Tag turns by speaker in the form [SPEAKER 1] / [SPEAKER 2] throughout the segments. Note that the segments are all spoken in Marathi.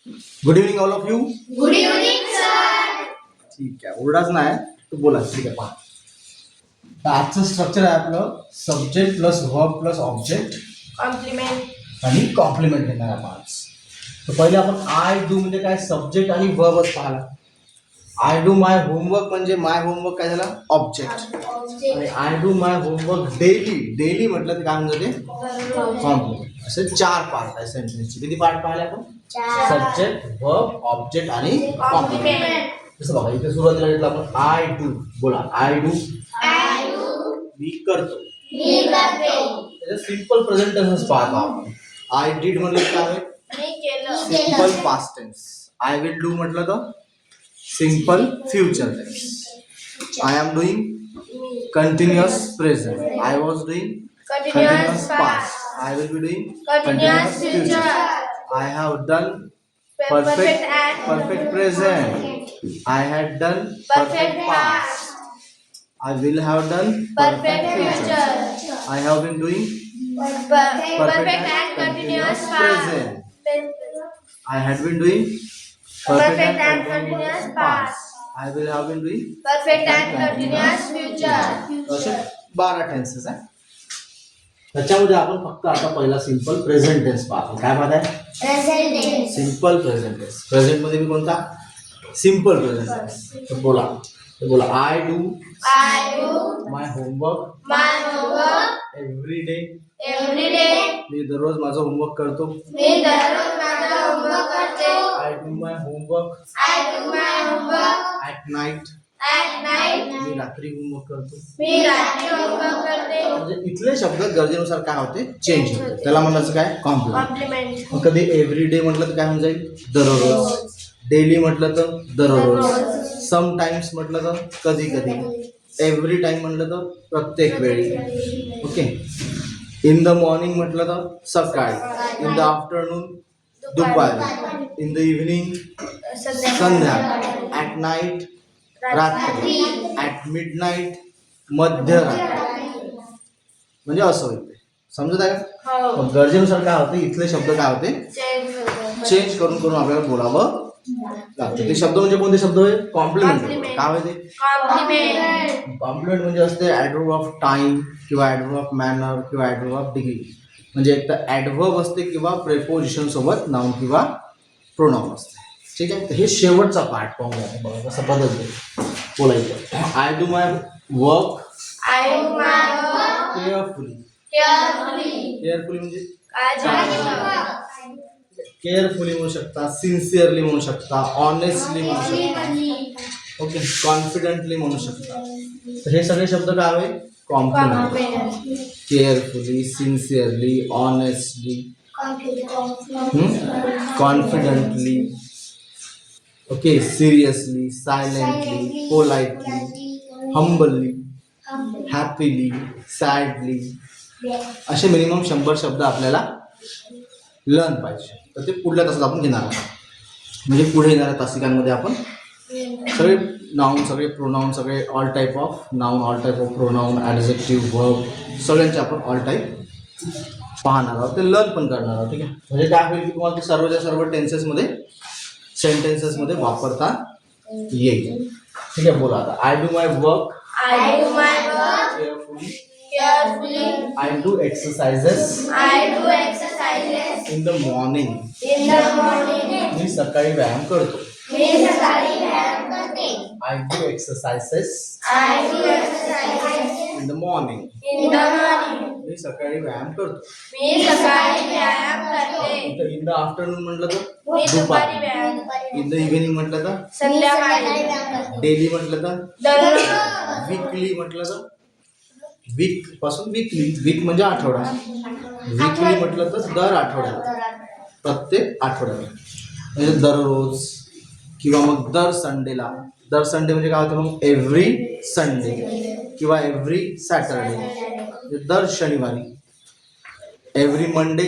[SPEAKER 1] Good evening all of you.
[SPEAKER 2] Good evening sir.
[SPEAKER 1] ठीक आहे, ओरडाच नाही तू बोला. ठीक आहे, पहा तर आजचं स्ट्रक्चर आहे आपलं subject plus verb plus object
[SPEAKER 2] complement
[SPEAKER 1] आणि कॉम्प्लिमेंट घेणार आहे आज. तर पहिले आपण आय डू म्हणजे काय सब्जेक्ट आणि वर्बच पाहिला. आय डू माय होमवर्क म्हणजे माय होमवर्क काय झाला ऑब्जेक्ट. आणि I do my homework daily. Daily म्हटलं तर काय म्हणजे कॉम्प्लिमेंट. असे 4 पार्ट आहे सेंटेन्सचे. किती पार्ट पाहिले आपण? सब्जेक्ट वर्ब ऑब्जेक्ट आणि कॉम्प्लिमेंट. जसं बघा इथे सुरुवातीला घेतलं आपण आय डू. बोला आय डू. मी करतो. त्याचं सिंपल प्रेझेंट टेन्स पाहतो आपण. आय डिड म्हटलं काय आहे
[SPEAKER 2] मी केलं.
[SPEAKER 1] Simple past tense. I will do म्हटलं तर simple future tense. I am doing continuous present. I was doing
[SPEAKER 2] continuous
[SPEAKER 1] past.
[SPEAKER 2] Past.
[SPEAKER 1] I will be doing
[SPEAKER 2] continuous future.
[SPEAKER 1] I have done
[SPEAKER 2] Perfect and
[SPEAKER 1] perfect present. I had done
[SPEAKER 2] Perfect
[SPEAKER 1] past. I will have done
[SPEAKER 2] perfect future.
[SPEAKER 1] I have been doing
[SPEAKER 2] Perfect and continuous
[SPEAKER 1] present.
[SPEAKER 2] past.
[SPEAKER 1] I had been doing
[SPEAKER 2] Perfect and continuous past.
[SPEAKER 1] I will have been doing
[SPEAKER 2] Perfect and continuous future.
[SPEAKER 1] असे 12 टेन्सेस आहे. त्याच्यामध्ये आपण फक्त आता पहिला सिंपल प्रेझेंट टेन्स पाहतो. काय पाहताय?
[SPEAKER 2] Present tense.
[SPEAKER 1] Simple present tense. Present मध्ये मी कोणता? Simple present tense. तर बोला I do
[SPEAKER 2] I do
[SPEAKER 1] my homework
[SPEAKER 2] my homework
[SPEAKER 1] every day.
[SPEAKER 2] every day.
[SPEAKER 1] मी दररोज माझं होमवर्क करतो.
[SPEAKER 2] मी दररोज माझा होमवर्क करते.
[SPEAKER 1] I do my homework
[SPEAKER 2] I do my homework
[SPEAKER 1] at night.
[SPEAKER 2] at night.
[SPEAKER 1] मी रात्री होमवर्क करतो.
[SPEAKER 2] मी रात्री होमवर्क करते.
[SPEAKER 1] म्हणजे इथले शब्द गरजेनुसार काय होते चेंज होते. त्याला म्हणायचं काय कॉम्प्लिमेंट.
[SPEAKER 2] कॉम्प्लिमेंट.
[SPEAKER 1] मग कधी एव्हरी डे म्हटलं तर काय होऊन जाईल दररोज. डेली म्हटलं तर दररोज. सम टाइम्स म्हटलं तर कधी कधी. एव्हरी टाइम म्हटलं तर प्रत्येक वेळी. ओके. इन द मॉर्निंग म्हटलं तर सकाळी. इन द आफ्टरनून दुपारी. इन द इव्हिनिंग संध्याकाळी. ॲट नाईट रात्री. ॲट मिड नाईट मध्यरात्री. म्हणजे असं होईल ते. समजत आहे का?
[SPEAKER 2] हो.
[SPEAKER 1] मग गरजेनुसार काय होते इथले शब्द काय होते चेंज करून करून आपल्याला बोलावं लागतं. ते शब्द म्हणजे कोणते शब्द होय? कॉम्प्लिमेंट.
[SPEAKER 2] Compliment.
[SPEAKER 1] काय होते?
[SPEAKER 2] कॉम्प्लिमेंट.
[SPEAKER 1] कॉम्प्लिमेंट म्हणजे असते ॲडवर्ब ऑफ टाइम किंवा ॲडवर्ब ऑफ मॅनर किंवा ॲडवर्ब ऑफ डिग्री. म्हणजे एक तर ॲडवर्ब असते किंवा प्रेपोजिशन सोबत नाउन किंवा प्रोनाउन असते. ठीक आहे. तर हे शेवटचा पार्ट पाहूया आपण. बघा कसं बदलते बोलायचं. I do my work
[SPEAKER 2] I do my work
[SPEAKER 1] carefully.
[SPEAKER 2] carefully.
[SPEAKER 1] Carefully म्हणजे
[SPEAKER 2] काळजी.
[SPEAKER 1] केअरफुली म्हणू शकता, सिन्सिअरली म्हणू शकता, ऑनेस्टली म्हणू शकता, ओके, कॉन्फिडेंटली म्हणू शकता. तर हे सगळे शब्द काय हवे? Compliment. Carefully, sincerely, honestly, confidently, okay, seriously, silently, politely, humbly, happily, sadly. असे मिनिमम 100 शब्द आपल्याला लर्न पाहिजे. तर ते पुढल्या तासात आपण घेणार आहोत. म्हणजे पुढे येणाऱ्या तासिकांमध्ये आपण सगळे नाउन, सगळे प्रोनाऊन, सगळे all type of noun, all type of pronoun, adjective, verb सगळ्यांचे आपण ऑल टाईप पाहणार आहोत. ते लर्न पण करणार आहोत. ठीक आहे. म्हणजे काय होईल की तुम्हाला ते सर्वच्या सर्व टेन्सेसमध्ये सेंटेन्सेसमध्ये वापरता येईल. ठीक आहे. बोला आता. I do my work
[SPEAKER 2] I do my work
[SPEAKER 1] carefully.
[SPEAKER 2] carefully.
[SPEAKER 1] I do exercises
[SPEAKER 2] I do exercises
[SPEAKER 1] in the morning.
[SPEAKER 2] in the morning.
[SPEAKER 1] मी सकाळी व्यायाम करतो.
[SPEAKER 2] मी सकाळी व्यायाम करते.
[SPEAKER 1] I do exercises
[SPEAKER 2] I do exercises
[SPEAKER 1] in the morning.
[SPEAKER 2] in the morning.
[SPEAKER 1] मी सकाळी व्यायाम करतो.
[SPEAKER 2] मी सकाळी व्यायाम करते.
[SPEAKER 1] इथं इन द आफ्टरनून म्हटलं तर
[SPEAKER 2] मी दुपारी
[SPEAKER 1] दुपारी.
[SPEAKER 2] व्यायाम
[SPEAKER 1] इन द इव्हिनिंग म्हटलं तर
[SPEAKER 2] संध्याकाळी.
[SPEAKER 1] डेली म्हटलं तर
[SPEAKER 2] दररोज.
[SPEAKER 1] वीकली म्हटलं तर वीक पासून वीकली. वीक म्हणजे आठवडा. वीकली म्हटलं तर दर आठवड्याला, प्रत्येक आठवड्याला, म्हणजे दररोज किंवा मग दर संडेला. दर संडे म्हणजे काय होतं मग एव्हरी संडे किंवा एव्हरी सॅटरडे, म्हणजे दर शनिवारी. एव्हरी मंडे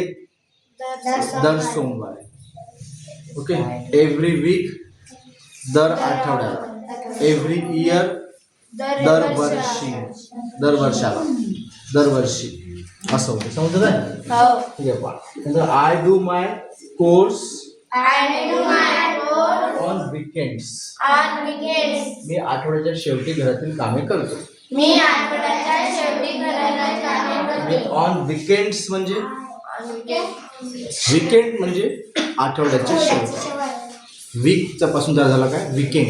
[SPEAKER 1] दर सोमवारी. ओके. एव्हरी वीक दर आठवड्याला. एव्हरी इयर दरवर्षी, दरवर्षाला, दरवर्षी असं होतं. समजत आहे?
[SPEAKER 2] हो.
[SPEAKER 1] ठीक आहे. पहा I do my course
[SPEAKER 2] I do my work
[SPEAKER 1] on weekends.
[SPEAKER 2] on weekends.
[SPEAKER 1] मी आठवड्याच्या शेवटी घरातील कामे करतो.
[SPEAKER 2] मी आठवड्याच्या शेवटी घराला कामे
[SPEAKER 1] मी
[SPEAKER 2] करतो.
[SPEAKER 1] ऑन विकेंड्स म्हणजे
[SPEAKER 2] On weekends.
[SPEAKER 1] विकेंड म्हणजे आठवड्याच्या शेवटी. वीकचा पासून तयार झाला काय विकेंड.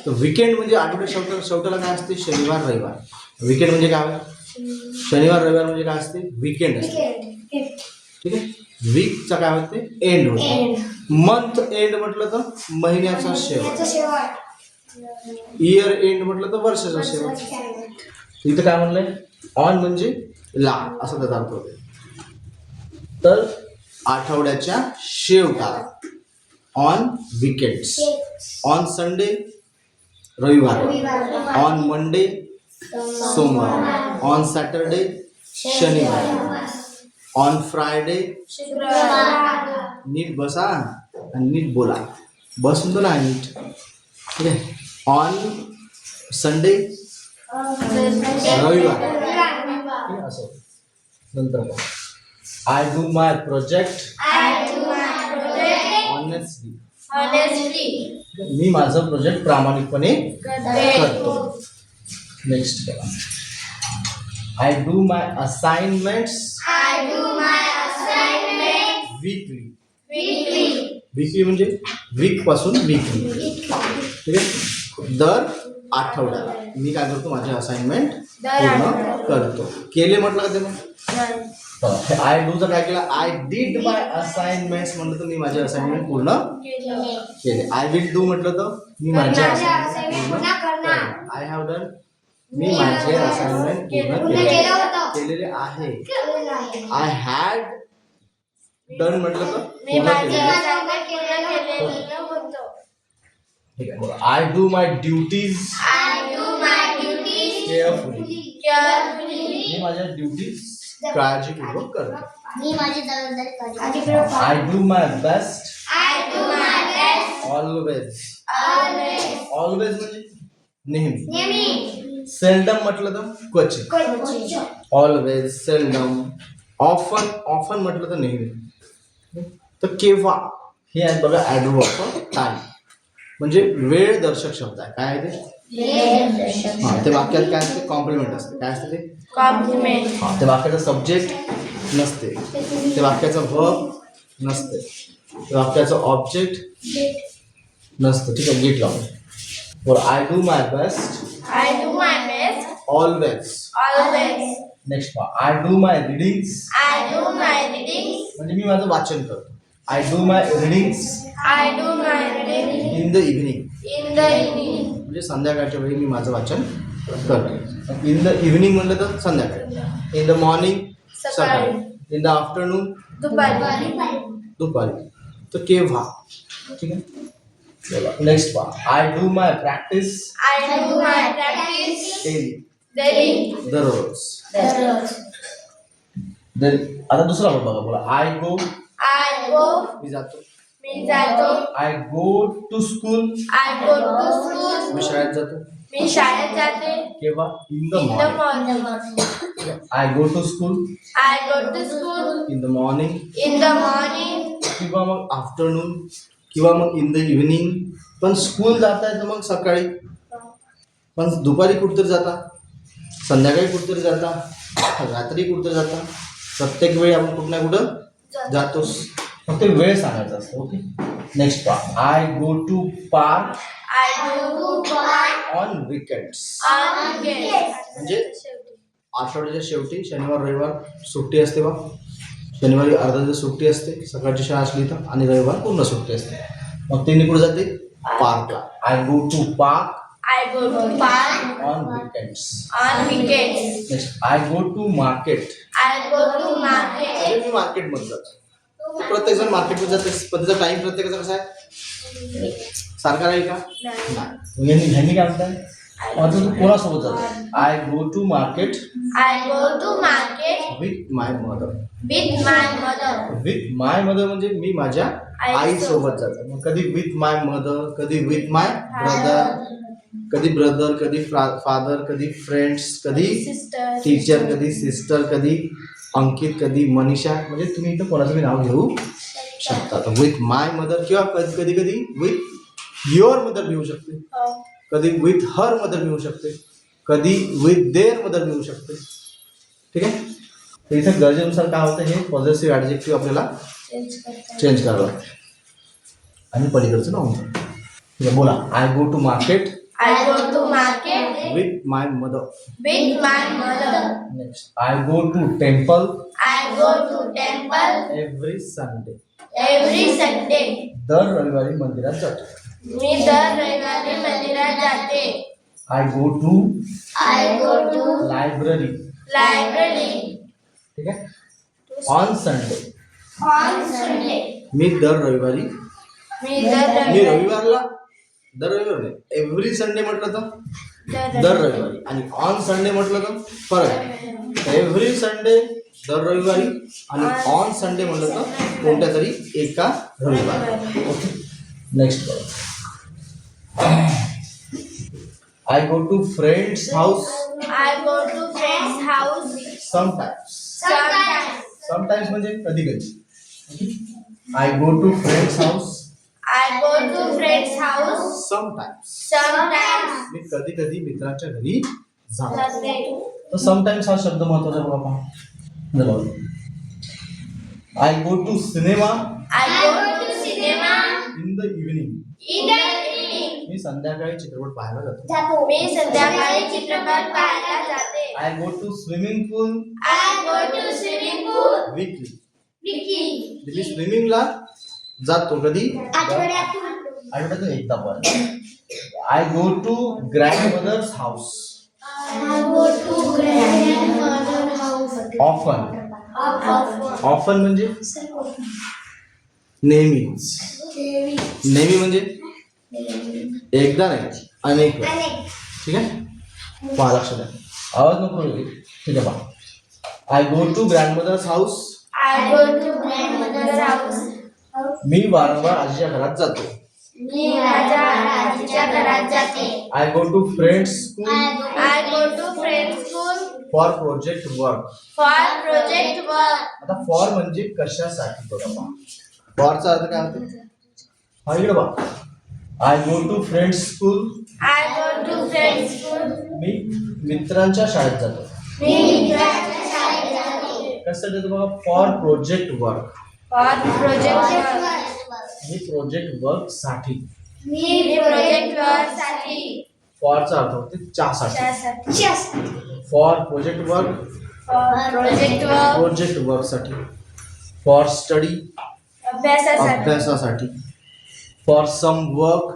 [SPEAKER 1] तर विकेंड म्हणजे आठवड्या शेवटाला काय असते शनिवार रविवार. विकेंड म्हणजे काय शनिवार रविवार म्हणजे काय असते विकेंड असते. ठीक आहे. वीकचा काय होते एंड होते. मंथ एंड म्हटलं तर महिन्याचा शेवट. इयर एंड म्हटलं तर वर्षाचा शेवट. इथं काय म्हणलंय ऑन म्हणजे ला असं त्याचा अर्थ होते. तर आठवड्याच्या शेवटाला ऑन विकेंड्स. ऑन संडे रविवार. ऑन मंडे सोमवार. ऑन सॅटरडे शनिवार. ऑन फ्रायडे
[SPEAKER 2] शुक्रवार.
[SPEAKER 1] नीट बसा आणि नीट बोला. बसून तो नाही नीट. ठीक आहे. ऑन संडे रविवार. ठीक आहे, असं नंतर I do my project
[SPEAKER 2] I do my project
[SPEAKER 1] honestly.
[SPEAKER 2] honestly.
[SPEAKER 1] मी माझं प्रोजेक्ट प्रामाणिकपणे
[SPEAKER 2] करते.
[SPEAKER 1] करतो. Next I do my assignments
[SPEAKER 2] I do my assignment
[SPEAKER 1] weekly.
[SPEAKER 2] weekly.
[SPEAKER 1] Weekly म्हणजे वीक पासून वीकली. ठीक आहे. दर आठवड्याला मी काय करतो माझे असाइनमेंट पूर्ण करतो. केले म्हटलं का ते मग आय डूचं काय केलं आय डिड माय असाइनमेंट्स म्हटलं तर मी माझे असाइनमेंट पूर्ण केले. आय विल डू म्हटलं तर मी माझे असाइनमेंट पूर्ण करणार. आय हॅव डन मी माझे असाइनमेंट पूर्ण केलेले आहे. आय हॅड डन म्हटलं तर
[SPEAKER 2] मी
[SPEAKER 1] पूर्ण
[SPEAKER 2] माझे
[SPEAKER 1] केलेले.
[SPEAKER 2] assignment पूर्ण केलेलं होतं.
[SPEAKER 1] ठीक आहे. I do my duties
[SPEAKER 2] I do my duties
[SPEAKER 1] carefully.
[SPEAKER 2] carefully.
[SPEAKER 1] मी माझ्या ड्युटीज काळजीपूर्वक करतो.
[SPEAKER 2] मी माझी जबाबदारी
[SPEAKER 1] I do my best
[SPEAKER 2] I do my best
[SPEAKER 1] always.
[SPEAKER 2] always.
[SPEAKER 1] Always म्हणजे नेहमी.
[SPEAKER 2] नेहमी.
[SPEAKER 1] सेल्डम म्हटलं तर क्वचित. Always seldom. ऑफन ऑफन म्हटलं तर नेहमी. तर केव्हा हे आहे बघा ॲडवर्ब ऑफ टाइम म्हणजे वेळ दर्शक शब्द आहे. काय आहे ते हां ते वाक्यात काय असते कॉम्प्लिमेंट असते. काय असते ते
[SPEAKER 2] Compliment.
[SPEAKER 1] हां ते वाक्याचं सब्जेक्ट नसते. ते वाक्याचं वर्ब नसते. ते वाक्याचं ऑब्जेक्ट नसतं. ठीक आहे. गेट लावून बरं I do my best
[SPEAKER 2] I do my best
[SPEAKER 1] always.
[SPEAKER 2] always.
[SPEAKER 1] Next I do my readings
[SPEAKER 2] I do my reading.
[SPEAKER 1] म्हणजे मी माझं वाचन करतो. I do my readings
[SPEAKER 2] I do my reading
[SPEAKER 1] in the evening
[SPEAKER 2] in the evening.
[SPEAKER 1] म्हणजे संध्याकाळच्या वेळी मी माझं वाचन करतो. इन द इव्हिनिंग म्हणलं तर संध्याकाळी. इन द मॉर्निंग सकाळी. इन द आफ्टरनून
[SPEAKER 2] दुपारी.
[SPEAKER 1] दुपारी. तर केव्हा. ठीक आहे. Next I do my practice
[SPEAKER 2] I do my practice
[SPEAKER 1] daily
[SPEAKER 2] daily.
[SPEAKER 1] दररोज.
[SPEAKER 2] दररोज.
[SPEAKER 1] आता दुसरा वर्ड बघा बोला आय गो
[SPEAKER 2] I go.
[SPEAKER 1] मी जातो.
[SPEAKER 2] मी जातो.
[SPEAKER 1] I go to school
[SPEAKER 2] I go to school.
[SPEAKER 1] मी शाळेत जातो.
[SPEAKER 2] मी शाळेत जाते.
[SPEAKER 1] केव्हा in the
[SPEAKER 2] In the
[SPEAKER 1] morning.
[SPEAKER 2] morning.
[SPEAKER 1] I go to school
[SPEAKER 2] I go to school
[SPEAKER 1] in the morning
[SPEAKER 2] in the morning.
[SPEAKER 1] किंवा मग आफ्टरनून किंवा मग इन द इव्हिनिंग. पण स्कूल जाता येतं मग सकाळी. पण दुपारी कुठतरी जाता संध्याकाळी कुठतरी जाता रात्री कुठतरी जाता. प्रत्येक वेळी आपण कुठं ना कुठं जातोस. फक्त वेळ सांगायचा असतो. Okay. Next I go to park
[SPEAKER 2] I go to park
[SPEAKER 1] on weekends.
[SPEAKER 2] on weekends.
[SPEAKER 1] म्हणजे आठवड्याच्या शेवटी शनिवार रविवार सुट्टी असते बा. शनिवारी अर्धा दिवस सुट्टी असते सकाळची शाळा असली तर आणि रविवार पूर्ण सुट्टी असते. मग ते निघून जाते पार्कला. I go to park
[SPEAKER 2] I go to park
[SPEAKER 1] on weekends.
[SPEAKER 2] on weekends.
[SPEAKER 1] Next I go to market.
[SPEAKER 2] I go to market.
[SPEAKER 1] मी मार्केटमध्ये जातो. प्रत्येक जण मार्केटमध्ये जाते पण त्याचा टाइम प्रत्येकाचा कसा आहे सारखा राहील का नाही. ह्यांनी काय म्हणताय आता तू कोणासोबत जातो. I go to market
[SPEAKER 2] I go to market
[SPEAKER 1] with my mother.
[SPEAKER 2] with my mother.
[SPEAKER 1] With my mother म्हणजे मी माझ्या आईसोबत जातो. मग कधी विथ माय मदर कधी विथ माय ब्रदर कधी ब्रदर कधी फादर कधी फ्रेंड्स कधी
[SPEAKER 2] Sister.
[SPEAKER 1] टीचर कधी सिस्टर कधी अंकित कधी मनीषा. म्हणजे तुम्ही इथं कोणाचं बी नाव घेऊ शकतात. विथ माय मदर किंवा कधी कधी विथ युअर मदर घेऊ शकते, कधी विथ हर मदर मिळू शकते, कधी विथ देअर मदर मिळू शकते. ठीक आहे. तर इथे गरजेनुसार काय होतं, हे पॉझिटिव्ह ॲडजेक्टिव्ह आपल्याला चेंज करावं लागतं. आणि पलीकडचं नाव ठीक आहे. बोला, I go to market
[SPEAKER 2] I go to market
[SPEAKER 1] with my mother.
[SPEAKER 2] with my mother.
[SPEAKER 1] Next, I go to temple
[SPEAKER 2] I go to temple
[SPEAKER 1] every Sunday.
[SPEAKER 2] every Sunday.
[SPEAKER 1] दर रविवारी मंदिरात जातो.
[SPEAKER 2] मी दर रविवारी मंदिरात जाते.
[SPEAKER 1] I go to
[SPEAKER 2] I go to
[SPEAKER 1] library.
[SPEAKER 2] library
[SPEAKER 1] ठीक आहे. On Sunday,
[SPEAKER 2] on Sunday.
[SPEAKER 1] मी दर रविवारी,
[SPEAKER 2] मी दर
[SPEAKER 1] मी
[SPEAKER 2] रविवारी
[SPEAKER 1] रविवारला, दर रविवार नाही, एव्हरी संडे म्हटलं तर दर रविवारी, आणि ऑन संडे म्हटलं तर फरक आहे. एव्हरी संडे दर रविवारी, आणि ऑन संडे म्हटलं तर कोणत्या तरी एका रविवारी. Okay. Next, I go to friend's house
[SPEAKER 2] I go to friend's house
[SPEAKER 1] sometimes.
[SPEAKER 2] sometimes.
[SPEAKER 1] Sometimes म्हणजे कधी कधी. I go to friend's house
[SPEAKER 2] I go to friend's house
[SPEAKER 1] sometimes.
[SPEAKER 2] sometimes.
[SPEAKER 1] मी कधी कधी मित्राच्या घरी जातो.
[SPEAKER 2] जाते.
[SPEAKER 1] तर समटाइम्स हा शब्द महत्वाचा आहे बघा. I go to cinema
[SPEAKER 2] I go to cinema
[SPEAKER 1] in the evening.
[SPEAKER 2] in the evening.
[SPEAKER 1] मी संध्याकाळी चित्रपट पाहायला जातो.
[SPEAKER 2] मी संध्याकाळी चित्रपट पाहायला जाते.
[SPEAKER 1] I go to swimming pool
[SPEAKER 2] I go to swimming pool
[SPEAKER 1] weekly.
[SPEAKER 2] weekly.
[SPEAKER 1] मी स्विमिंगला जातो कधी,
[SPEAKER 2] आठवड्यातून
[SPEAKER 1] एकदा पण. I go to grandmother's house
[SPEAKER 2] I go to grandmother's house
[SPEAKER 1] often.
[SPEAKER 2] often.
[SPEAKER 1] Often म्हणजे नेहमीच. नेहमी म्हणजे एकदा नाही, अनेक वेळा. ठीक आहे. पहा, लक्षात द्या, आवाज नको येऊ. ठीक आहे. पहा, I go to grandmother's house.
[SPEAKER 2] I go to grandmother's house.
[SPEAKER 1] मी वारंवार आजीच्या घरात जातो.
[SPEAKER 2] मी माझ्या आजीच्या घरात जाते.
[SPEAKER 1] I go to friend's school
[SPEAKER 2] I go to friend's school
[SPEAKER 1] फॉर project work.
[SPEAKER 2] for project work.
[SPEAKER 1] आता फॉर म्हणजे कशासाठी बघा. पहा, फॉरचा अर्थ काय होतो, हा इकडे बघा. I go to friend's school,
[SPEAKER 2] I go to friend's school.
[SPEAKER 1] मी मित्रांच्या शाळेत जातो.
[SPEAKER 2] मी मित्राच्या शाळेत जाते.
[SPEAKER 1] कशासाठी जातो बघा, for project work.
[SPEAKER 2] for project work.
[SPEAKER 1] Me project work साठी.
[SPEAKER 2] मी project work साठी.
[SPEAKER 1] फॉरचा अर्थ होते च्यासाठी.
[SPEAKER 2] त्यासाठी.
[SPEAKER 1] For project work,
[SPEAKER 2] for project work.
[SPEAKER 1] Project work साठी. फॉर स्टडी,
[SPEAKER 2] अभ्यासासाठी.
[SPEAKER 1] अभ्यासासाठी. फॉर सम वर्क,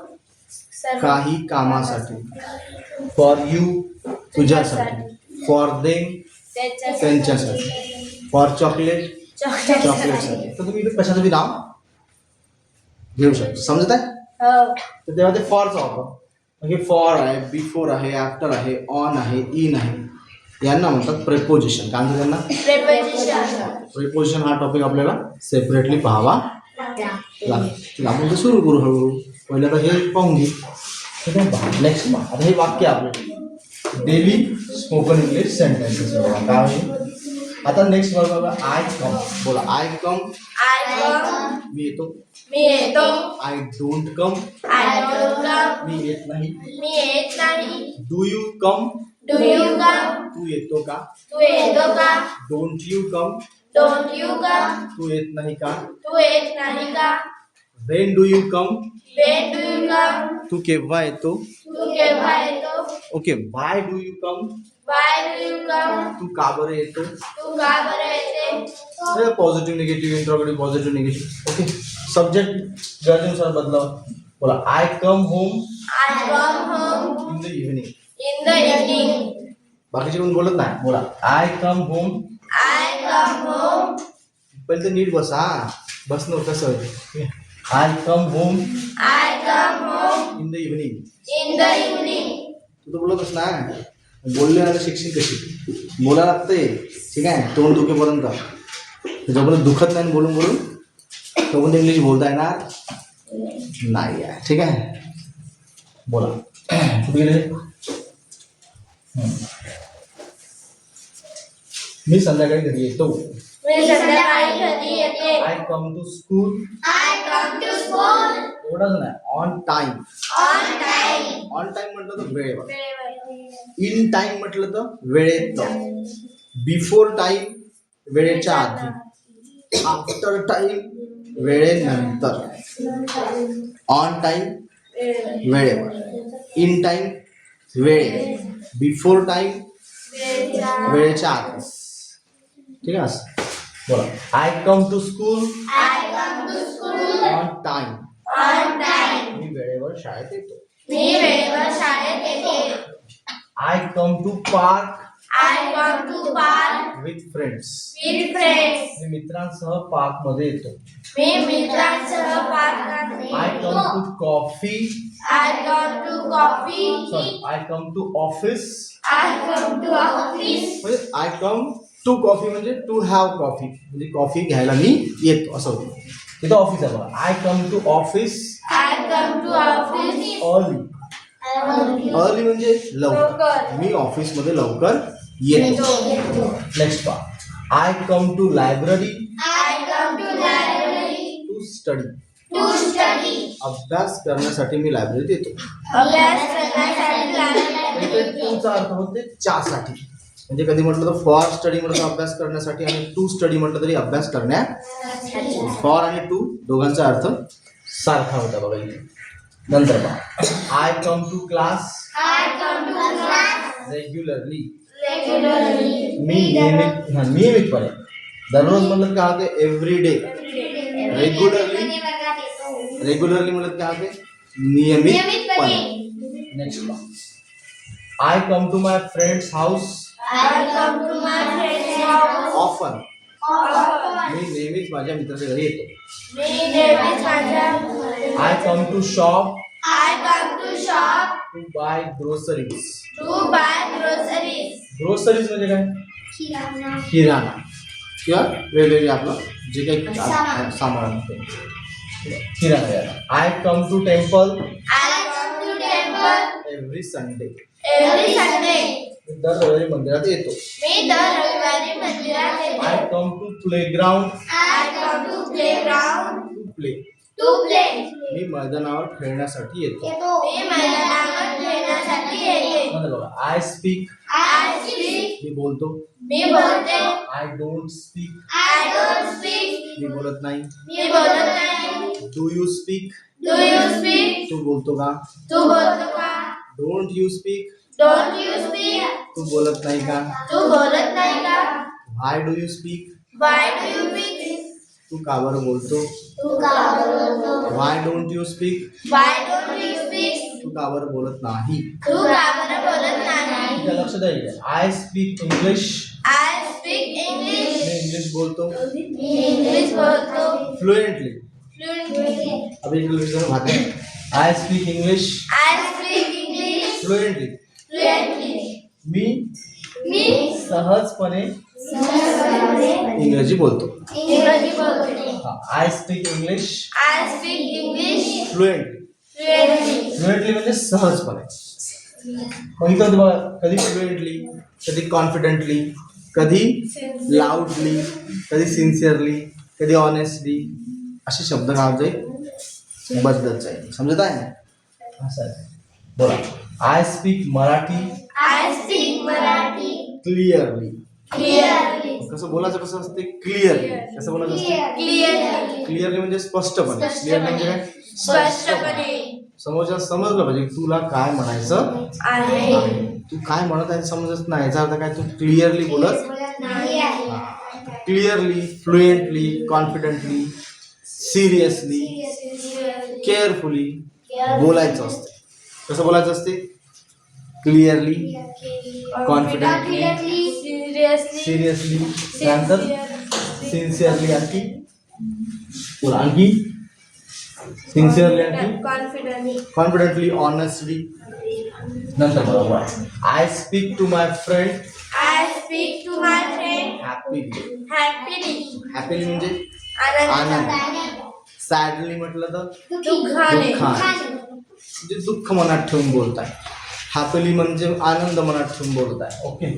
[SPEAKER 2] सर्व
[SPEAKER 1] काही कामासाठी. फॉर यू, तुझ्यासाठी. फॉर देम, त्यांच्यासाठी. फॉर चॉकलेट, चॉकलेटसाठी. तर तुम्ही इथे कशाचं बी नाव घेऊ शकता. समजत आहे.
[SPEAKER 2] हो.
[SPEAKER 1] तर तेव्हा ते फॉरचा वापर. म्हणजे फॉर आहे, बिफोर आहे, आफ्टर आहे, ऑन आहे, इन आहे, यांना म्हणतात प्रेपोजिशन. काय म्हणतात त्यांना,
[SPEAKER 2] preposition.
[SPEAKER 1] प्रेपोजिशन. हा टॉपिक आपल्याला सेपरेटली पाहावा लागेल. आपण ते सुरू करू हळूहळू. पहिल्यांदा हे पाहून घे. ठीक आहे. नेक्स्ट पहा, आता हे वाक्य आपलं डेली स्पोकन इंग्लिश सेंटेन्सेस. काय होईल आता. नेक्स्ट बघा, आय कम. बोला, आय कम.
[SPEAKER 2] I come.
[SPEAKER 1] मी येतो.
[SPEAKER 2] मी येतो.
[SPEAKER 1] I don't come.
[SPEAKER 2] I don't come.
[SPEAKER 1] मी येत नाही.
[SPEAKER 2] मी येत नाही.
[SPEAKER 1] Do you come.
[SPEAKER 2] Do you come?
[SPEAKER 1] तू येतो का.
[SPEAKER 2] तू येतो का?
[SPEAKER 1] Don't you come.
[SPEAKER 2] Don't you come?
[SPEAKER 1] तू येत नाही का.
[SPEAKER 2] तू येत नाही का?
[SPEAKER 1] When do you come.
[SPEAKER 2] When do you come?
[SPEAKER 1] तू केव्हा येतो.
[SPEAKER 2] तू केव्हा येतो?
[SPEAKER 1] Okay. Why do you come.
[SPEAKER 2] Why do you come?
[SPEAKER 1] तू का बरं येतो.
[SPEAKER 2] तू का बरं येते?
[SPEAKER 1] Positive negative, interrogative, positive negative. Okay. Subject गरजेनुसार बदलावा. बोला, I come home
[SPEAKER 2] I come home
[SPEAKER 1] in the evening.
[SPEAKER 2] in the evening.
[SPEAKER 1] बाकीचे कोण बोलत नाही. बोला, I come home.
[SPEAKER 2] I come home.
[SPEAKER 1] पहिले तर नीट बस. हा, बसणं कसं होईल. I come home
[SPEAKER 2] I come home
[SPEAKER 1] in the evening.
[SPEAKER 2] in the evening.
[SPEAKER 1] तू तर बोलतच ना. बोलले ना तर शिक्षण कशी बोला लागते. ठीक आहे. तोंड दुखेपर्यंत. जोपर्यंत दुखत नाही बोलून बोलून तोपर्यंत इंग्लिश बोलता येणार नाही आहे. ठीक आहे. बोला, कुठे गेले. मी संध्याकाळी घरी येतो.
[SPEAKER 2] मी संध्याकाळी घरी येते.
[SPEAKER 1] I come to school.
[SPEAKER 2] I come to school
[SPEAKER 1] एवढंच नाही, on time.
[SPEAKER 2] on time.
[SPEAKER 1] On time म्हटलं तर वेळेवर.
[SPEAKER 2] वेळेवर.
[SPEAKER 1] इन टाइम म्हटलं तर वेळेत. बिफोर टाइम वेळेच्या आधी. आफ्टर टाइम वेळेनंतर. ऑन टाइम वेळेवर. इन टाइम वेळेत. बिफोर टाइम वेळेच्या आधी. ठीक आहे असं बोला. I come to school
[SPEAKER 2] I come to school
[SPEAKER 1] on time.
[SPEAKER 2] on time.
[SPEAKER 1] मी वेळेवर शाळेत येतो.
[SPEAKER 2] मी वेळेवर शाळेत येते.
[SPEAKER 1] I come to park
[SPEAKER 2] I come to park
[SPEAKER 1] with friends.
[SPEAKER 2] with friends.
[SPEAKER 1] मी मित्रांसह पार्क मध्ये येतो.
[SPEAKER 2] मी मित्रांसह पार्कात
[SPEAKER 1] आय कम
[SPEAKER 2] येतो.
[SPEAKER 1] To coffee.
[SPEAKER 2] I come to coffee.
[SPEAKER 1] Sorry, I come to office.
[SPEAKER 2] I come to office.
[SPEAKER 1] म्हणजे आय कम टू कॉफी म्हणजे टू हॅव कॉफी, म्हणजे कॉफी घ्यायला मी येतो असं होतं. तिथं ऑफिस आहे बघा. I come to office
[SPEAKER 2] I come to office
[SPEAKER 1] early. Early म्हणजे लवकर.
[SPEAKER 2] लवकर.
[SPEAKER 1] मी ऑफिसमध्ये लवकर येतो. Next part. I come to library
[SPEAKER 2] I come to library
[SPEAKER 1] to study.
[SPEAKER 2] to study.
[SPEAKER 1] अभ्यास करण्यासाठी मी लायब्ररीत येतो.
[SPEAKER 2] अभ्यास करण्यासाठी library
[SPEAKER 1] इथे टूचा अर्थ होते साठी. म्हणजे कधी म्हटलं तर फॉर स्टडी म्हटलं तर अभ्यास करण्यासाठी, आणि टू स्टडी म्हटलं तरी अभ्यास करण्यासाठी. फॉर आणि टू दोघांचा अर्थ सारखा होता बघा इथे. नंतर पहा. I come to class
[SPEAKER 2] I come to class
[SPEAKER 1] regularly.
[SPEAKER 2] regularly.
[SPEAKER 1] मी नियमितपणे. दररोज म्हटलं काय होते एव्हरी डे. रेग्युलरली रेग्युलरली म्हटलं काय होते नियमितपणे. नेक्स्ट पहा. I come to my friends house
[SPEAKER 2] I come to my friend's house
[SPEAKER 1] often.
[SPEAKER 2] often.
[SPEAKER 1] मी नेहमीच माझ्या मित्राच्या घरी येतो.
[SPEAKER 2] मी नेहमीच माझ्या
[SPEAKER 1] I come to shop
[SPEAKER 2] I come to shop
[SPEAKER 1] to bye groceries.
[SPEAKER 2] to buy groceries.
[SPEAKER 1] Groceries म्हणजे काय? किराणा किंवा वेगवेगळे आपलं जे काही सामान आहे ते. किराणा घ्यायला. I come to temple
[SPEAKER 2] I come to temple
[SPEAKER 1] every Sunday.
[SPEAKER 2] every Sunday.
[SPEAKER 1] दर रविवारी मंदिरात येतो.
[SPEAKER 2] मी दर रविवारी मंदिरात येते.
[SPEAKER 1] I come to playground
[SPEAKER 2] I come to playground
[SPEAKER 1] to play.
[SPEAKER 2] to play.
[SPEAKER 1] मी मैदानावर खेळण्यासाठी येतो.
[SPEAKER 2] मी मैदानावर खेळण्यासाठी येते.
[SPEAKER 1] म्हणजे बघा. I speak
[SPEAKER 2] I speak.
[SPEAKER 1] मी बोलतो.
[SPEAKER 2] मी बोलते.
[SPEAKER 1] I don't speak
[SPEAKER 2] I don't speak.
[SPEAKER 1] मी बोलत नाही.
[SPEAKER 2] मी बोलत नाही.
[SPEAKER 1] Do you speak
[SPEAKER 2] Do you speak?
[SPEAKER 1] तू बोलतो का?
[SPEAKER 2] तू बोलतो का?
[SPEAKER 1] Don't you speak
[SPEAKER 2] Don't you speak?
[SPEAKER 1] तू बोलत नाही का?
[SPEAKER 2] तू बोलत नाही का?
[SPEAKER 1] Why do you speak
[SPEAKER 2] Why do you speak?
[SPEAKER 1] तू का बरं बोलतो?
[SPEAKER 2] तू का बोलतो?
[SPEAKER 1] Why don't you speak
[SPEAKER 2] Why don't you speak?
[SPEAKER 1] तू का बरं बोलत नाही?
[SPEAKER 2] तू का बरं बोलत नाही?
[SPEAKER 1] इथे लक्ष द्यायचं. I speak English
[SPEAKER 2] I speak English.
[SPEAKER 1] Me English बोलतो
[SPEAKER 2] मी इंग्लिश बोलतो.
[SPEAKER 1] फ्लुएंटली.
[SPEAKER 2] Fluently.
[SPEAKER 1] अभी इंग्लिश में बात है. I speak English
[SPEAKER 2] I speak English
[SPEAKER 1] fluently.
[SPEAKER 2] fluently.
[SPEAKER 1] मी
[SPEAKER 2] मी
[SPEAKER 1] सहजपणे इंग्रजी बोलतो.
[SPEAKER 2] इंग्रजी बोलते.
[SPEAKER 1] I speak English
[SPEAKER 2] I speak English
[SPEAKER 1] fluently.
[SPEAKER 2] fluently.
[SPEAKER 1] Fluently म्हणजे सहजपणे. मग इथं बघा, कधी फ्लुएंटली, कधी कॉन्फिडेंटली, कधी लाऊडली, कधी सिन्सिअरली, कधी ऑनेस्टली, असे शब्द काय जाईल बदलत जाईल. समजत आहे ना? असं आहे. बोला. I speak Marathi
[SPEAKER 2] I speak Marathi
[SPEAKER 1] clearly.
[SPEAKER 2] clearly.
[SPEAKER 1] कसं बोलायचं कसं असते? क्लिअरली. कसं बोलायचं असते?
[SPEAKER 2] Clearly.
[SPEAKER 1] क्लिअरली म्हणजे स्पष्टपणे. क्लिअर म्हणजे काय?
[SPEAKER 2] स्पष्टपणे.
[SPEAKER 1] समोरच्या समजलं पाहिजे तुला काय म्हणायचं
[SPEAKER 2] आहे.
[SPEAKER 1] आहे. तू काय म्हणत आहे समजत नाही, याचा अर्थ काय? तू क्लिअरली बोलत
[SPEAKER 2] नाही आहे.
[SPEAKER 1] Clearly, fluently, confidently, seriously, carefully बोलायचं असते. कसं बोलायचं असते? Clearly, confidently,
[SPEAKER 2] Seriously.
[SPEAKER 1] सिरियसली, त्यानंतर सिन्सिअरली, आणखी बोला आणखी सिन्सिअरली, आणखी
[SPEAKER 2] Confidently.
[SPEAKER 1] Confidently, honestly. नंतर बरोबर. I speak to my friend
[SPEAKER 2] I speak to my friend
[SPEAKER 1] happily.
[SPEAKER 2] happily.
[SPEAKER 1] Happily म्हणजे
[SPEAKER 2] आनंद.
[SPEAKER 1] सॅडली म्हटलं तर
[SPEAKER 2] दुःखाने.
[SPEAKER 1] म्हणजे दुःख मनात ठेवून बोलताय. हॅपीली म्हणजे आनंद मनात ठेवून बोलताय. Okay.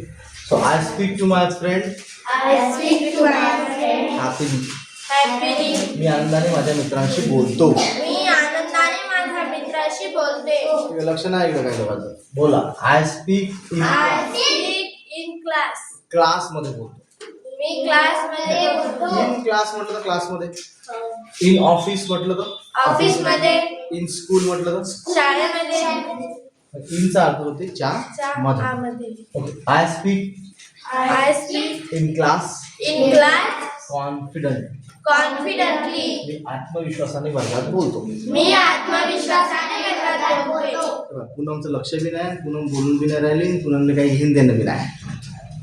[SPEAKER 1] So I speak to my friend
[SPEAKER 2] I speak to my friend
[SPEAKER 1] happily.
[SPEAKER 2] Happily.
[SPEAKER 1] मी आनंदाने माझ्या मित्रांशी बोलतो.
[SPEAKER 2] मी आनंदाने माझ्या मित्राशी बोलते.
[SPEAKER 1] लक्ष नाही इकडे काय दोघांचं. बोला I speak in
[SPEAKER 2] I speak in class.
[SPEAKER 1] क्लासमध्ये बोलतो.
[SPEAKER 2] मी क्लासमध्ये बोलतो.
[SPEAKER 1] इन क्लास म्हटलं तर क्लासमध्ये. इन ऑफिस म्हटलं तर
[SPEAKER 2] ऑफिसमध्ये.
[SPEAKER 1] इन स्कूल म्हटलं तर
[SPEAKER 2] शाळेमध्ये.
[SPEAKER 1] इनचा अर्थ होते च्या मध्ये.
[SPEAKER 2] मध्ये.
[SPEAKER 1] Okay I speak
[SPEAKER 2] I speak
[SPEAKER 1] in class
[SPEAKER 2] in class
[SPEAKER 1] confident.
[SPEAKER 2] Confidently.
[SPEAKER 1] मी आत्मविश्वासाने वर्गात बोलतो.
[SPEAKER 2] मी आत्मविश्वासाने वर्गात बोलतो.
[SPEAKER 1] पूनमचं लक्ष बी नाही, पूनम बोलून बी नाही राहिली, पूनमने काही घेऊन देणं बी नाही.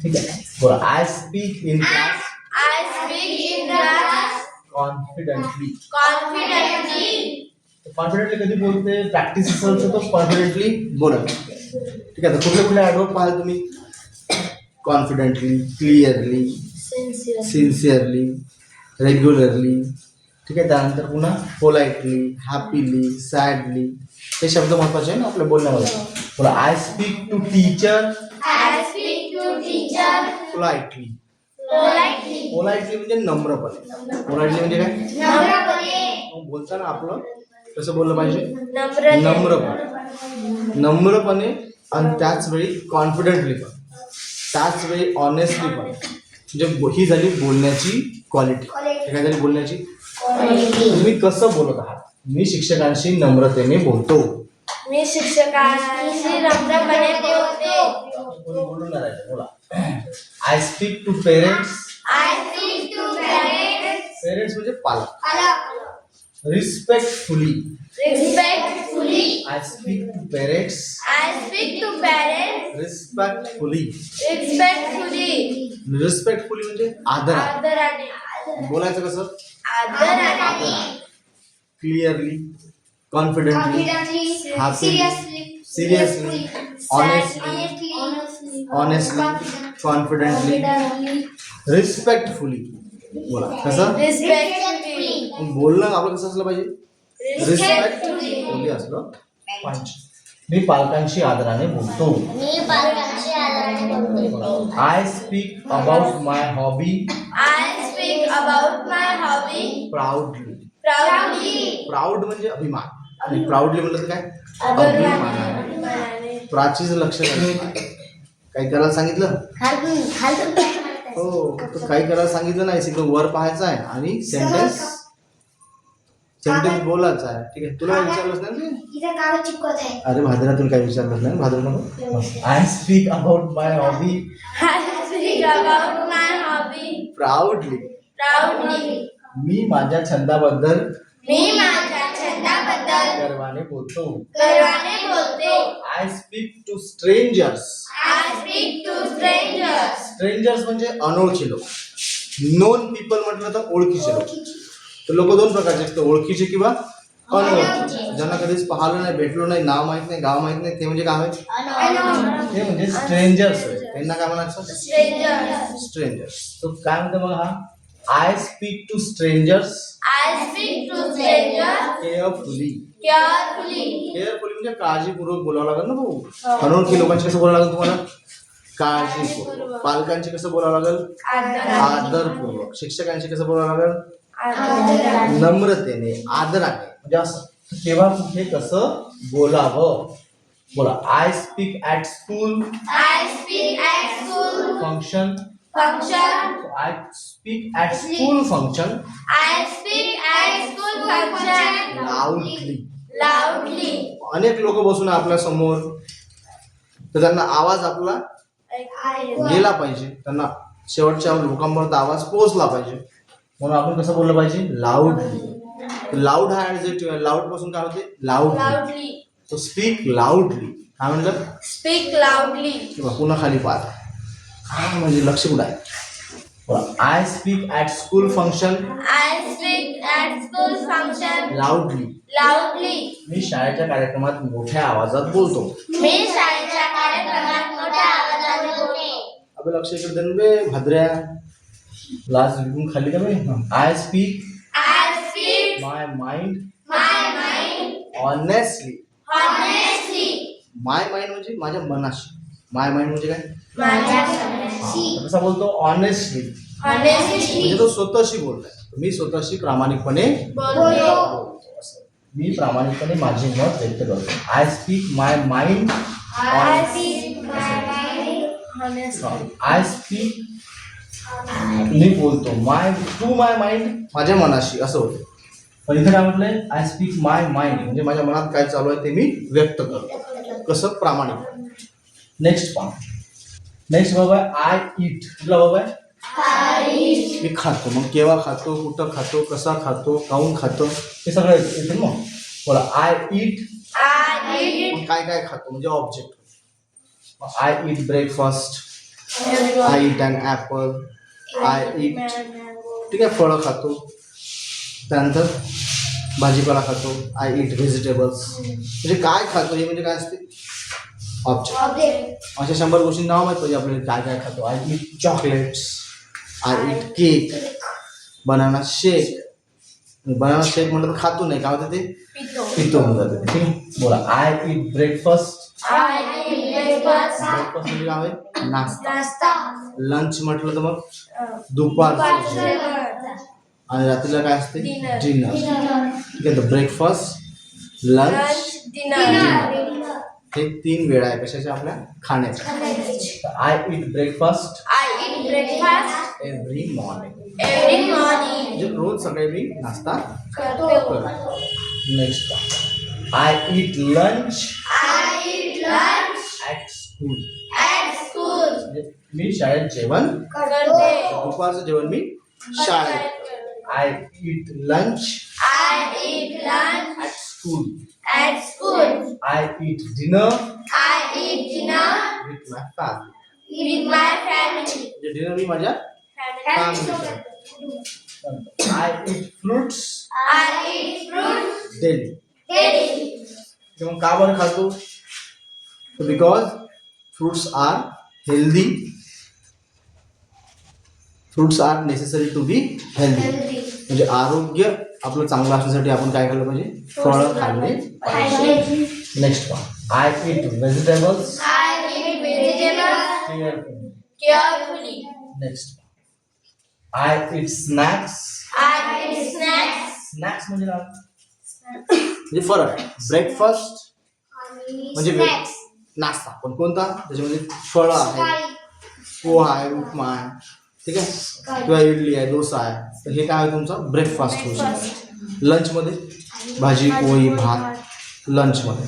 [SPEAKER 1] ठीक आहे बोला I speak in class
[SPEAKER 2] I speak in class
[SPEAKER 1] confidently.
[SPEAKER 2] Confidently.
[SPEAKER 1] Confidently कधी बोलते, प्रॅक्टिस असेल तर तो कॉन्फिडेंटली बोलत. ठीक आहे, तर कुठले कुठले ॲडवर्ब पाहाल तुम्ही. Confidently, clearly, sincerely, regularly. ठीक आहे, त्यानंतर पुन्हा पोलाइटली, हॅपीली, सॅडली. हे शब्द महत्वाचे आहे ना आपल्या बोलण्यामध्ये. बोला I speak to teacher
[SPEAKER 2] I speak to teacher
[SPEAKER 1] politely.
[SPEAKER 2] Politely.
[SPEAKER 1] Politely म्हणजे नम्रपणे. पोलाइटली म्हणजे काय,
[SPEAKER 2] नम्रपणे.
[SPEAKER 1] मग बोलताना आपलं कसं बोललं पाहिजे,
[SPEAKER 2] नम्रपणे.
[SPEAKER 1] नम्रपणे. नम्रपणे आणि त्याच वेळी कॉन्फिडेंटली पण, त्याच वेळी ऑनेस्टली पण. म्हणजे ही झाली बोलण्याची क्वालिटी. काय झाली बोलण्याची. तुम्ही कसं बोलत आहात. मी शिक्षकांशी नम्रतेने बोलतो.
[SPEAKER 2] मी शिक्षकांशी नम्रपणे बोलते.
[SPEAKER 1] बोलून राहायचं. बोला I speak to parents.
[SPEAKER 2] I speak to parents.
[SPEAKER 1] Parents म्हणजे पालक. Respectfully.
[SPEAKER 2] Respectfully.
[SPEAKER 1] I speak to parents
[SPEAKER 2] I speak to parents.
[SPEAKER 1] Respectfully.
[SPEAKER 2] Respectfully.
[SPEAKER 1] Respectfully म्हणजे आदराने.
[SPEAKER 2] आदराने.
[SPEAKER 1] बोलायचं कसं,
[SPEAKER 2] आदराने.
[SPEAKER 1] Clearly, confidently, happily, seriously, honestly, confidently, respectfully. बोला कसं.
[SPEAKER 2] रिस्पेक्टफुली.
[SPEAKER 1] बोलणं आपलं कसं असलं पाहिजे, रिस्पेक्टफुली असलं पाहिजे. मी पालकांशी आदराने बोलतो.
[SPEAKER 2] मी पालकांशी आदराने बोलतो.
[SPEAKER 1] I speak about my hobby
[SPEAKER 2] I speak about my hobby
[SPEAKER 1] proudly.
[SPEAKER 2] Proudly.
[SPEAKER 1] Proud म्हणजे अभिमान, आणि प्राऊडली म्हटलं तर काय, अभिमानाने. प्राचीचं लक्ष नाही. काही करायला सांगितलं, हो तर काही करायला सांगितलं नाही, सगळं वर पाहायचं आहे आणि सेंटेन्स बोलायचं आहे. ठीक आहे, तुला काय विचारलंच नाही. अरे भाद्रा तुला काही विचारलंच नाही, भाद्रा नको. I speak about my hobby
[SPEAKER 2] I speak about my hobby
[SPEAKER 1] proudly.
[SPEAKER 2] Proudly.
[SPEAKER 1] मी माझ्या छंदाबद्दल
[SPEAKER 2] मी माझ्या छंदाबद्दल
[SPEAKER 1] गर्वाने बोलतो.
[SPEAKER 2] गर्वाने बोलते.
[SPEAKER 1] I speak to strangers.
[SPEAKER 2] I speak to strangers.
[SPEAKER 1] Strangers म्हणजे अनोळखी लोक. नोन पीपल म्हटलं तर ओळखीचे लोक. तर लोक दोन प्रकारचे असतात, ओळखीचे किंवा अनोळखीचे. ज्यांना कधीच पाहिलं नाही, भेटलो नाही, नाव माहित नाही, गाव माहित नाही, ते म्हणजे काय आहे, ते म्हणजे स्ट्रेंजर्स. त्यांना काय म्हणायचं,
[SPEAKER 2] स्ट्रेंजर्स.
[SPEAKER 1] स्ट्रेंजर्स. तो काय म्हणतो मग हा, I speak to strangers
[SPEAKER 2] I speak to strangers
[SPEAKER 1] carefully.
[SPEAKER 2] Carefully.
[SPEAKER 1] Carefully म्हणजे काळजीपूर्वक बोलावं लागेल ना भाऊ. अनोळखी लोकांशी कसं बोलावं लागेल तुम्हाला, काळजीपूर्वक. पालकांशी कसं बोलावं लागेल, आदरपूर्वक. शिक्षकांशी कसं बोलावं लागेल, नम्रतेने, आदराने. म्हणजे असं केव्हा कुठे कसं बोलावं. बोला I speak at school
[SPEAKER 2] I speak at school
[SPEAKER 1] function.
[SPEAKER 2] Function.
[SPEAKER 1] I speak at school function
[SPEAKER 2] I speak at school function
[SPEAKER 1] loudly.
[SPEAKER 2] लाऊडली.
[SPEAKER 1] अनेक लोक बसून आपल्या समोर, तर त्यांना आवाज आपला गेला पाहिजे, त्यांना शेवटच्या लोकांपर्यंत आवाज पोहोचला पाहिजे. म्हणून आपण कसं बोललं पाहिजे, लाऊडली. लाऊड हा ऍडजेक्टिव्ह आहे. लाऊड पासून काय होते, लाऊडली.
[SPEAKER 2] लाऊडली.
[SPEAKER 1] तो स्पीक लाऊडली. काय म्हणलं,
[SPEAKER 2] स्पीक लाऊडली.
[SPEAKER 1] पुन्हा खाली पाहत म्हणजे लक्ष कुठं आहे. I speak at school function
[SPEAKER 2] I speak at school function
[SPEAKER 1] loudly.
[SPEAKER 2] Loudly.
[SPEAKER 1] मी शाळेच्या कार्यक्रमात मोठ्या आवाजात बोलतो.
[SPEAKER 2] मी शाळेच्या कार्यक्रमात मोठ्या आवाजाने बोलते.
[SPEAKER 1] अबे लक्ष इकडे देऊन बे भाद्र्या, लाज विकून खाली का बे. I speak my mind honestly. My mind म्हणजे माझ्या मनाशी. माय माइंड म्हणजे काय,
[SPEAKER 2] माझ्या
[SPEAKER 1] कसा बोलतो, ऑनेस्टली.
[SPEAKER 2] honestly,
[SPEAKER 1] तो स्वतःशी बोललाय. मी स्वतःशी प्रामाणिकपणे
[SPEAKER 2] बोलतो.
[SPEAKER 1] मी प्रामाणिकपणे माझे मत व्यक्त करतो. I speak my mind
[SPEAKER 2] I speak my mind honestly.
[SPEAKER 1] I speak मी बोलतो टू माय माइंड माझ्या मनाशी असं होतं. पण इथे काय म्हटलंय आय स्पीक माय माइंड म्हणजे माझ्या मनात काय चालू आहे ते मी व्यक्त करतो. कसं प्रामाणिक. नेक्स्ट बाबा आय ईट. कुठला बाबा आहे मी खातो. मग केव्हा खातो कुठं खातो कसा खातो काहून खातो हे सगळं येते मग. बोला आय ईट.
[SPEAKER 2] I eat
[SPEAKER 1] काय काय खातो म्हणजे object. I eat breakfast.
[SPEAKER 2] everyone.
[SPEAKER 1] I eat an apple. I eat
[SPEAKER 2] mango.
[SPEAKER 1] ठीक आहे फळं खातो. त्यानंतर भाजीपाला खातो. I eat vegetables. म्हणजे काय खातो हे म्हणजे काय असते ऑब्जेक्ट.
[SPEAKER 2] Object.
[SPEAKER 1] अशा 100 गोष्टी नाव माहीत पाहिजे आपल्याला काय काय खातो. I eat chocolates. I eat cake. Banana shake. Banana shake म्हटलं तर खातो नाही काय होतं ते
[SPEAKER 2] Pito.
[SPEAKER 1] पितो होऊन जाते. ठीक आहे बोला I eat breakfast.
[SPEAKER 2] I eat breakfast.
[SPEAKER 1] Breakfast म्हणजे काय आहे नाश्ता.
[SPEAKER 2] Nasta.
[SPEAKER 1] लंच म्हटलं तर मग दुपारचं जेवण. आणि रात्रीला काय असते
[SPEAKER 2] Dinner.
[SPEAKER 1] डिनर. ठीक आहे तर ब्रेकफास्ट लंच
[SPEAKER 2] Lunch. Dinner.
[SPEAKER 1] हे 3 वेळा आहे कशाच्या आपल्या खाण्याच्या. I eat breakfast
[SPEAKER 2] I eat breakfast
[SPEAKER 1] every morning.
[SPEAKER 2] every morning.
[SPEAKER 1] म्हणजे रोज सकाळी मी नाश्ता
[SPEAKER 2] करतो.
[SPEAKER 1] करतो. Next I eat lunch
[SPEAKER 2] I eat lunch
[SPEAKER 1] at school.
[SPEAKER 2] at school.
[SPEAKER 1] म्हणजे मी शाळेत जेवण
[SPEAKER 2] करते.
[SPEAKER 1] दुपारचं जेवण मी शाळेत. I eat lunch
[SPEAKER 2] I eat lunch
[SPEAKER 1] at school.
[SPEAKER 2] at school.
[SPEAKER 1] I eat dinner
[SPEAKER 2] I eat dinner
[SPEAKER 1] with my family.
[SPEAKER 2] with my family.
[SPEAKER 1] म्हणजे डिनर मी माझ्या
[SPEAKER 2] Family.
[SPEAKER 1] I eat fruits
[SPEAKER 2] I eat fruits
[SPEAKER 1] daily.
[SPEAKER 2] daily.
[SPEAKER 1] मग का बरं खातो because fruits are healthy. Fruits are necessary to be healthy.
[SPEAKER 2] Healthy.
[SPEAKER 1] म्हणजे आरोग्य आपलं चांगलं असण्यासाठी आपण काय खाल्लं पाहिजे फळं खाल्ले पाहिजे. Next I eat vegetables
[SPEAKER 2] I eat vegetables carefully.
[SPEAKER 1] Next I eat snacks.
[SPEAKER 2] I eat snacks.
[SPEAKER 1] Snacks म्हणजे काय म्हणजे फरक आहे. ब्रेकफास्ट म्हणजे नाश्ता पण कोणता त्याच्यामध्ये फळं आहे पोहा आहे उपमा आहे ठीक आहे किंवा इडली आहे डोसा आहे. तर हे काय आहे तुमचं ब्रेकफास्ट होऊ शकतो. लंचमध्ये भाजी पोळी भात लंचमध्ये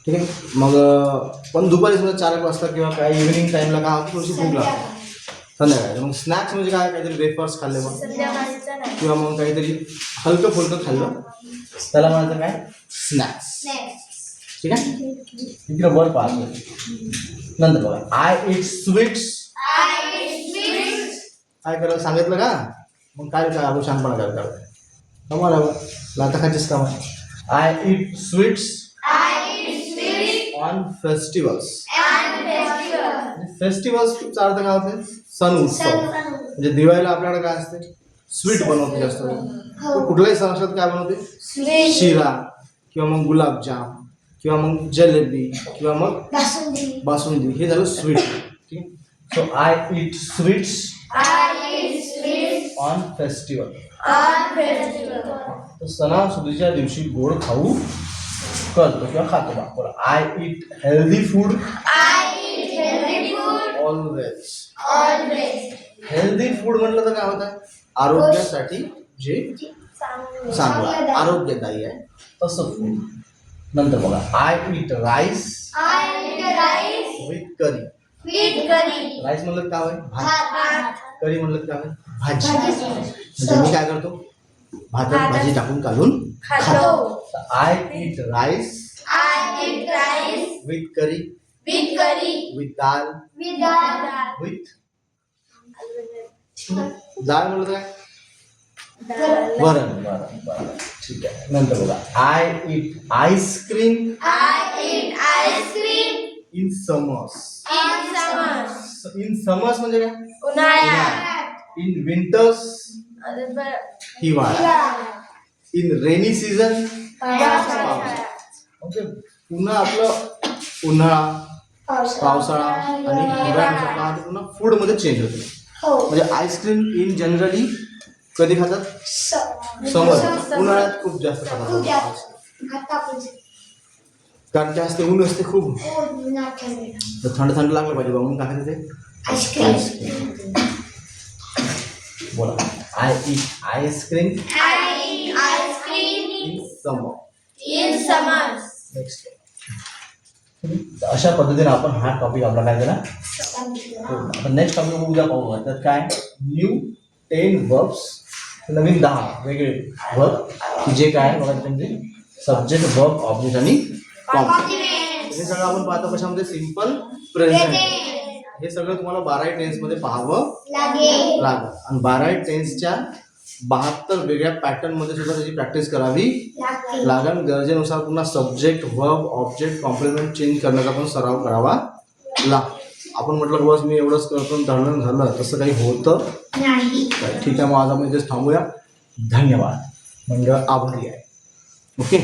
[SPEAKER 1] ठीक आहे. मग पण दुपारी समजा 4 वाजता किंवा काय इव्हिनिंग टाईमला काय होतं थोडीशी भूक लागते संध्याकाळी. मग स्नॅक्स म्हणजे काय काहीतरी ब्रेकफास्ट खाल्ले मग
[SPEAKER 2] संध्याकाळचा नाही.
[SPEAKER 1] किंवा मग काहीतरी हलकं फुलकं खाल्लं त्याला म्हणायचं काय स्नॅक्स. ठीक आहे इकडे वर पाहतो. नंतर बघा I eat sweets.
[SPEAKER 2] I eat sweets.
[SPEAKER 1] काय करायला सांगितलं का मग काय काय आपण छानपणा करायला कमाल लाता खायचीच काम आहे. I eat sweets
[SPEAKER 2] I eat sweets
[SPEAKER 1] on festivals.
[SPEAKER 2] and festivals.
[SPEAKER 1] फेस्टिवल्सचा अर्थ काय होते सण उत्सव. म्हणजे दिवाळीला आपल्याकडे काय असते स्वीट बनवते जास्त करून. कुठलाही सण असतात काय बनवते
[SPEAKER 2] Sweet.
[SPEAKER 1] शिरा किंवा मग गुलाबजाम किंवा मग जलेबी किंवा मग बासुंदी हे झालं स्वीट. ठीक so I eat sweets
[SPEAKER 2] I eat sweets
[SPEAKER 1] on festival.
[SPEAKER 2] on festivals.
[SPEAKER 1] तर सणासुदीच्या दिवशी गोड खाऊ करतो किंवा खातो बा. बोला I eat healthy food
[SPEAKER 2] I eat healthy food
[SPEAKER 1] always.
[SPEAKER 2] always.
[SPEAKER 1] Healthy food म्हटलं तर काय होतं आरोग्यासाठी जे चांगलं आहे आरोग्यदायी आहे तसं फूड. नंतर बघा I eat rice
[SPEAKER 2] I eat rice
[SPEAKER 1] with curry.
[SPEAKER 2] with curry.
[SPEAKER 1] Rice म्हणलं काय होय भात.
[SPEAKER 2] भात.
[SPEAKER 1] करी म्हणलं काय होय भाजी. म्हणजे मी काय करतो भातात भाजी टाकून घालून
[SPEAKER 2] खातो.
[SPEAKER 1] I eat rice
[SPEAKER 2] I eat rice
[SPEAKER 1] with curry
[SPEAKER 2] with curry
[SPEAKER 1] with dal
[SPEAKER 2] with dal.
[SPEAKER 1] With डाळ म्हणलं काय वरण वरण ठीक आहे. नंतर बघा I eat ice cream
[SPEAKER 2] I eat ice cream
[SPEAKER 1] in summers.
[SPEAKER 2] in summer.
[SPEAKER 1] In summers म्हणजे काय
[SPEAKER 2] उन्हाळ्यात.
[SPEAKER 1] इन विंटर्स हिवाळा. इन रेनी सीझन
[SPEAKER 2] पावसाळ्यात.
[SPEAKER 1] ओके पुन्हा आपलं उन्हाळा पावसाळा आणि हिवाळ्यानुसार पुन्हा फूडमध्ये चेंज होते.
[SPEAKER 2] हो.
[SPEAKER 1] म्हणजे आईस्क्रीम इन जनरली कधी खातात? समर. उन्हाळ्यात खूप जास्त
[SPEAKER 2] खूप
[SPEAKER 1] खातात
[SPEAKER 2] जास्त आता आपण
[SPEAKER 1] कारण जास्त ऊन असते खूप.
[SPEAKER 2] उन्हात ठेवलेलं.
[SPEAKER 1] तर थंड थंड लागलं पाहिजे म्हणून काय खाते ते
[SPEAKER 2] आईस्क्रीम.
[SPEAKER 1] बोला. I eat ice cream
[SPEAKER 2] ice cream
[SPEAKER 1] in summer.
[SPEAKER 2] In summer.
[SPEAKER 1] Next. अशा पद्धतीने आपण हा टॉपिक आपला काय केला. आपण नेक्स्ट टॉपिक उद्या पाहू. तर काय न्यू 10 वर्ब्स, नवीन 10 वेगळे वर्ब जे काय बघा म्हणजे सब्जेक्ट वर्ब ऑब्जेक्ट आणि कॉम्प्लेक्स. हे सगळं आपण पाहतो कशामध्ये सिंपल प्रेझेंट. हे सगळं तुम्हाला 12 टेन्स मध्ये पाहावं
[SPEAKER 2] लागेल.
[SPEAKER 1] आणि 12 टेन्सच्या 72 वेगळ्या पॅटर्न मध्ये सुद्धा त्याची प्रॅक्टिस करावी लागेल. गरजेनुसार पुन्हा subject verb object complement change करण्याचा पण सराव करावा लागतो. आपण म्हटलं बस मी एवढंच करतो धडण झालं तसं काही होतं
[SPEAKER 2] नाही.
[SPEAKER 1] ठीक आहे. मग आज आपण इथेच थांबूया. धन्यवाद. मंडळ आभारी आहे. ओके.